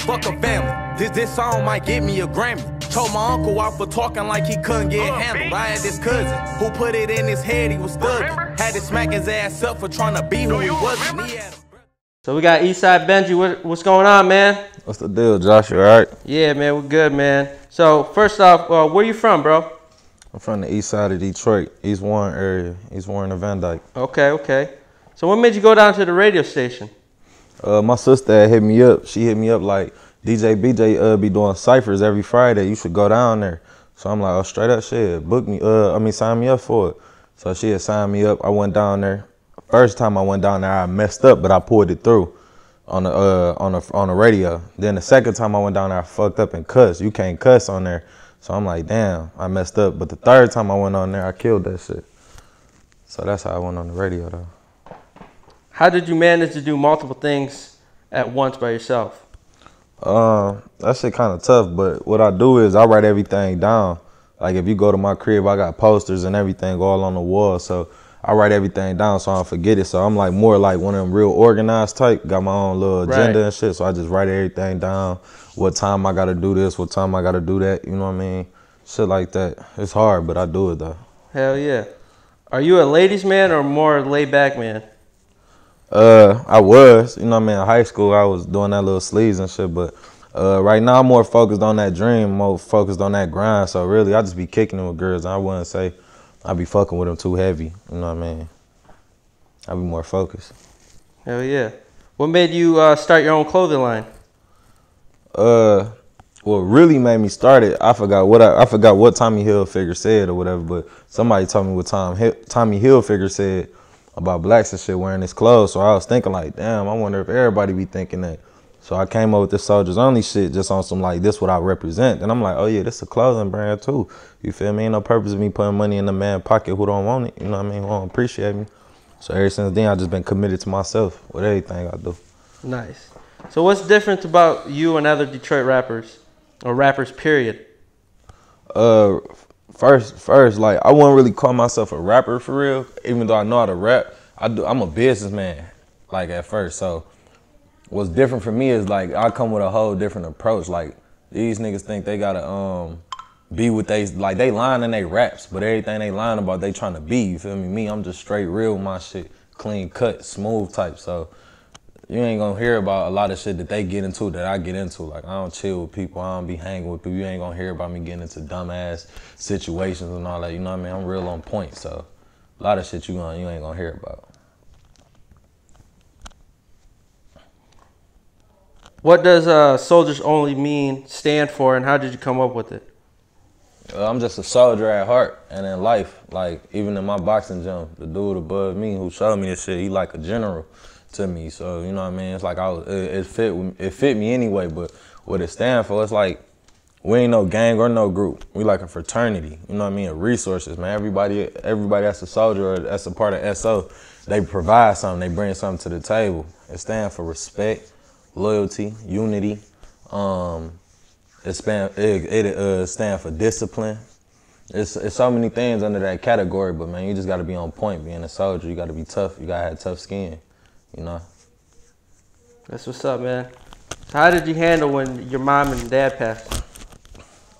Fuck a family. This song might get me a Grammy. Told my uncle out for talking like he couldn't get handled. I had this cousin who put it in his head he was thugging. Had to smack his ass up for trying to be who he wasn't. So we got Eastside Benji. What's going on, man? What's the deal, Josh? You alright? Yeah, man, we're good, man. So first off, where you from, bro? I'm from the east side of Detroit, East Warren area, East Warren and Van Dyke. Okay. So what made you go down to the radio station? My sister had hit me up. She hit me up like, DJ BJ be doing ciphers every Friday. You should go down there. So I'm like, oh, straight up shit. Book me, sign me up for it. So she had signed me up. I went down there. First time I went down there, I messed up, but I pulled it through on the radio. Then the second time I went down there, I fucked up and cussed. You can't cuss on there. So I'm like, damn, I messed up. But the third time I went on there, I killed that shit. So that's how I went on the radio though. How did you manage to do multiple things at once by yourself? That shit kind of tough, but what I do is I write everything down. Like if you go to my crib, I got posters and everything all on the wall. So I write everything down so I don't forget it. So I'm like more like one of them real organized type, got my own little agenda and shit. So I just write everything down. What time I gotta do this, what time I gotta do that, you know what I mean? Shit like that. It's hard, but I do it though. Hell yeah. Are you a ladies man or more laid back man? I was, you know what I mean, in high school I was doing that little sleeves and shit, but right now I'm more focused on that dream, more focused on that grind. So really I just be kicking it with girls. I wouldn't say I be fucking with them too heavy, you know what I mean? I be more focused. Hell yeah. What made you start your own clothing line? What really made me start it, I forgot what Tommy Hilfiger said or whatever, but somebody told me what Tommy Hilfiger said about blacks and shit wearing his clothes. So I was thinking like, damn, I wonder if everybody be thinking that. So I came up with this Soldiers Only shit just on some like, this what I represent. And I'm like, oh yeah, this a clothing brand too. You feel me? Ain't no purpose of me putting money in the man's pocket who don't want it. You know what I mean? Who don't appreciate me. So ever since then, I just been committed to myself with everything I do. Nice. So what's different about you and other Detroit rappers, or rappers period? First, like I wouldn't really call myself a rapper for real, even though I know how to rap. I'm a businessman, like at first. So what's different for me is like I come with a whole different approach. Like these niggas think they gotta be what they like. They lying in they raps, but everything they lying about, they trying to be. You feel me? Me, I'm just straight real with my shit, clean cut, smooth type. So you ain't gonna hear about a lot of shit that they get into that I get into. Like, I don't chill with people. I don't be hanging with people. You ain't gonna hear about me getting into dumbass situations and all that. You know what I mean? I'm real on point. So, a lot of shit you ain't gonna hear about. What does Soldiers Only stand for, and how did you come up with it? I'm just a soldier at heart and in life. Like, even in my boxing gym, the dude above me who showed me this shit, he like a general to me. So you know what I mean, it's like it fit me anyway. But what it stands for, it's like we ain't no gang or no group, we like a fraternity, you know what I mean, of resources, man. Everybody that's a soldier or that's a part of SO, they provide something, they bring something to the table. It stands for respect, loyalty, unity. It stands for discipline. It's so many things under that category, but man, you just gotta be on point. Being a soldier, you gotta be tough, you gotta have tough skin. You know? That's what's up, man. So how did you handle when your mom and dad passed?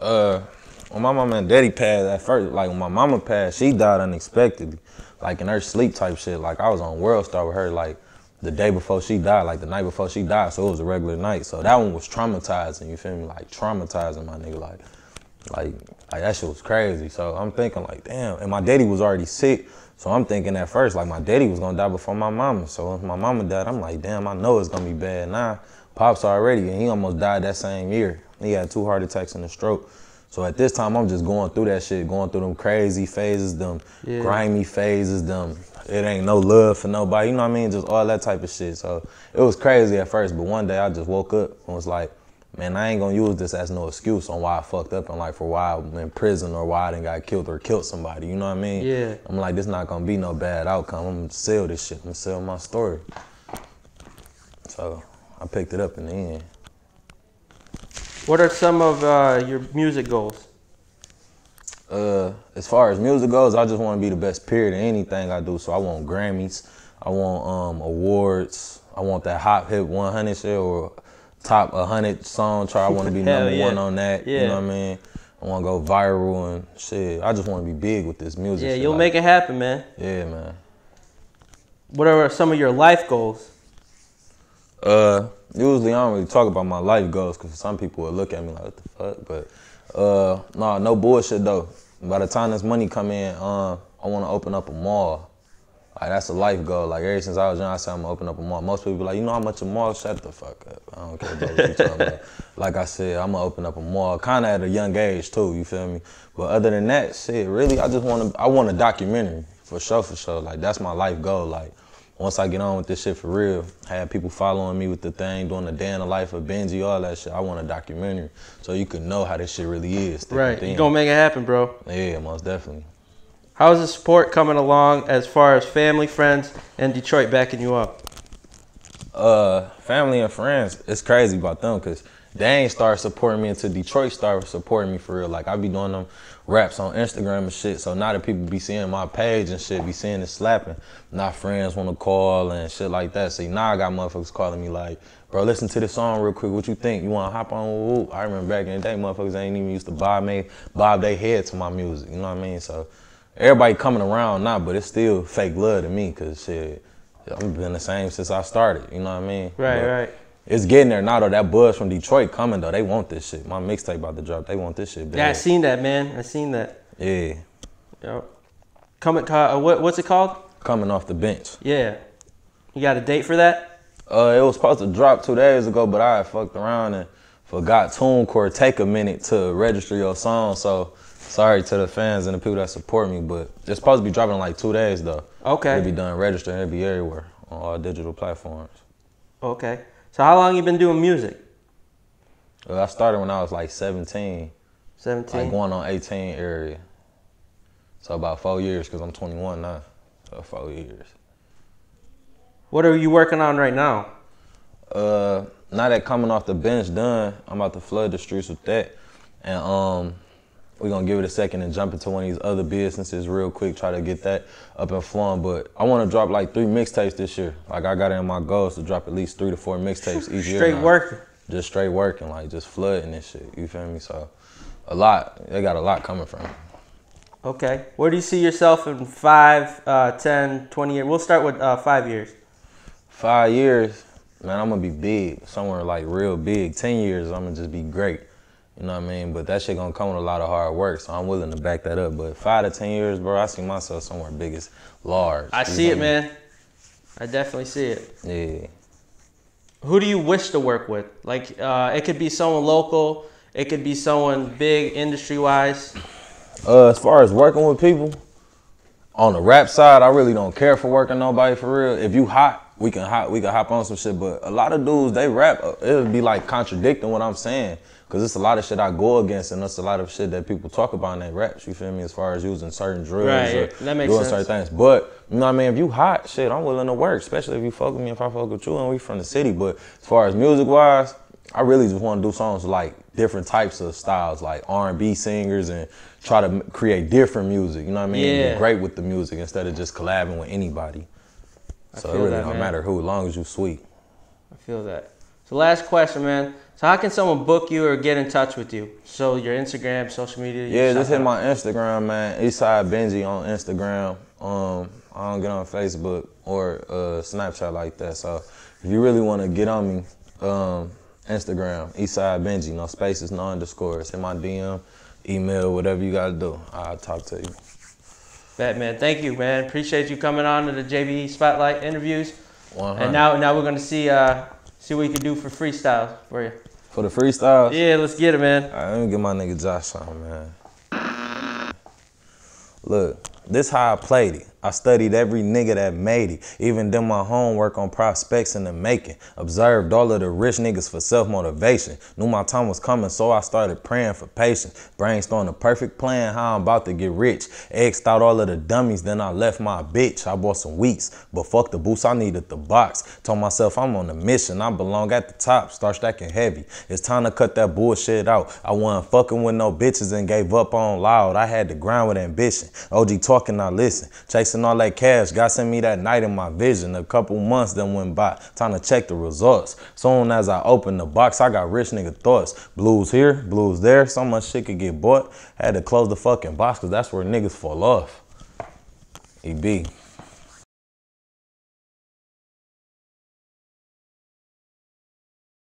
When my mom and daddy passed at first, like when my mama passed, she died unexpectedly. Like in her sleep type shit. Like I was on World Star with her like the day before she died, like the night before she died, so it was a regular night. So that one was traumatizing, you feel me? Like traumatizing, my nigga. Like that shit was crazy. So I'm thinking like, damn, and my daddy was already sick. So I'm thinking at first, like my daddy was gonna die before my mama. So when my mama died, I'm like, damn, I know it's gonna be bad. Nah, Pop's already, and he almost died that same year. He had 2 heart attacks and a stroke. So at this time, I'm just going through that shit, going through them crazy phases, them grimy phases, them it ain't no love for nobody, you know what I mean? Just all that type of shit. So it was crazy at first, but one day I just woke up and was like, man, I ain't gonna use this as no excuse on why I fucked up and like for why I'm in prison or why I done got killed or killed somebody, you know what I mean? Yeah. I'm like, this not gonna be no bad outcome. I'm gonna sell this shit, I'm gonna sell my story. So I picked it up in the end. What are some of your music goals? As far as music goes, I just want to be the best period in anything I do. So I want Grammys, I want awards, I want that Hot Hip 100 shit or top 100 song chart. I want to be number one on that. Yeah. You know what I mean? I want to go viral and shit. I just want to be big with this music. Yeah, shit. you'll like, make it happen, man. Yeah, man. What are some of your life goals? Usually I don't really talk about my life goals because some people will look at me like, what the fuck? But nah, no bullshit though. By the time this money come in, I want to open up a mall. Like, that's a life goal. Like, ever since I was young, I said I'm gonna open up a mall. Most people be like, you know how much a mall? Shut the fuck up. I don't care about what you talking about. Like I said, I'm gonna open up a mall, kind of at a young age too, you feel me? But other than that, shit, really, I want a documentary, for sure. Like, that's my life goal. Like, once I get on with this shit for real, have people following me with the thing, doing the day in the life of Benji, all that shit, I want a documentary so you can know how this shit really is. Right, you gonna make it happen, bro. Yeah, most definitely. How's the support coming along as far as family, friends, and Detroit backing you up? Family and friends, it's crazy about them because they ain't start supporting me until Detroit started supporting me for real. Like, I be doing them raps on Instagram and shit, so now that people be seeing my page and shit, be seeing it slapping, now friends want to call and shit like that. See, now I got motherfuckers calling me like, bro, listen to this song real quick, what you think? You want to hop on? Woo? I remember back in the day, motherfuckers ain't even used to bob their head to my music, you know what I mean? So everybody coming around now, but it's still fake love to me because shit, I've been the same since I started, you know what I mean? Right, but right. it's getting there now though. That buzz from Detroit coming though. They want this shit. My mixtape about to drop. They want this shit bad. Yeah, I seen that, man. I seen that. Yeah. Yep. What's it called? Coming off the bench. Yeah. You got a date for that? It was supposed to drop 2 days ago, but I fucked around and forgot TuneCore take a minute to register your song. So sorry to the fans and the people that support me, but it's supposed to be dropping in like 2 days though. Okay. It'll be done registering. It'll be everywhere on all digital platforms. Okay. So how long you been doing music? I started when I was like 17. 17? Like going on 18 area. So about 4 years, because I'm 21 now. So 4 years. What are you working on right now? Now that coming off the bench done, I'm about to flood the streets with that. And we're gonna give it a second and jump into one of these other businesses real quick, try to get that up and flowing. But I wanna drop like 3 mixtapes this year. Like, I got it in my goals to drop at least 3 to 4 mixtapes each year. Straight working. Just straight working, like just flooding this shit, you feel me? So a lot, they got a lot coming from it. Okay. Where do you see yourself in 5, 10, 20 years? We'll start with 5 years. 5 years, man, I'm gonna be big, somewhere like real big. 10 years, I'm gonna just be great. You know what I mean? But that shit gonna come with a lot of hard work, so I'm willing to back that up. But 5 to 10 years, bro, I see myself somewhere big as large. I see it, man. I definitely see it. Yeah. Who do you wish to work with? Like, it could be someone local. It could be someone big industry-wise. As far as working with people, on the rap side, I really don't care for working nobody for real. If you hot, we can hop on some shit. But a lot of dudes, they rap, it'll be like contradicting what I'm saying. Cause it's a lot of shit I go against, and that's a lot of shit that people talk about in their raps, you feel me, as far as using certain drugs or that makes doing sense. certain things. But, you know what I mean, if you hot, shit, I'm willing to work, especially if you fuck with me, if I fuck with you, and we from the city. But as far as music-wise, I really just want to do songs with like different types of styles, like R&B singers, and try to create different music, you know what I mean? Yeah. Be great with the music instead of just collabing with anybody. So it really don't matter who, as long as you sweet. I feel that. So last question, man. So how can someone book you or get in touch with you? So your Instagram, social media? Yeah, just hit my Instagram, man. Eastside Benji on Instagram. I don't get on Facebook or Snapchat like that. So if you really want to get on me, Instagram, Eastside Benji, no spaces, no underscores. Hit my DM, email, whatever you gotta do. I'll talk to you. Bet, man. Thank you, man. Appreciate you coming on to the JBE Spotlight interviews. 100. And now we're gonna see what you can do for freestyles for you. For the freestyles? Yeah, let's get it, man. All right, let me get my nigga Josh on, man. Look, this how I played it. I studied every nigga that made it. Even did my homework on prospects in the making. Observed all of the rich niggas for self-motivation. Knew my time was coming, so I started praying for patience. Brainstormed the perfect plan how I'm about to get rich. X'd out all of the dummies, then I left my bitch. I bought some weeks, but fuck the boost, I needed the box. Told myself I'm on a mission, I belong at the top. Start stacking heavy. It's time to cut that bullshit out. I wasn't fucking with no bitches and gave up on loud. I had to grind with ambition. OG talking, I listen. Chasing chasing all that cash. God sent me that night in my vision. A couple months then went by, time to check the results. Soon as I opened the box, I got rich nigga thoughts. Blues here, blues there, so much shit could get bought. Had to close the fucking box, cause that's where niggas fall off. EB.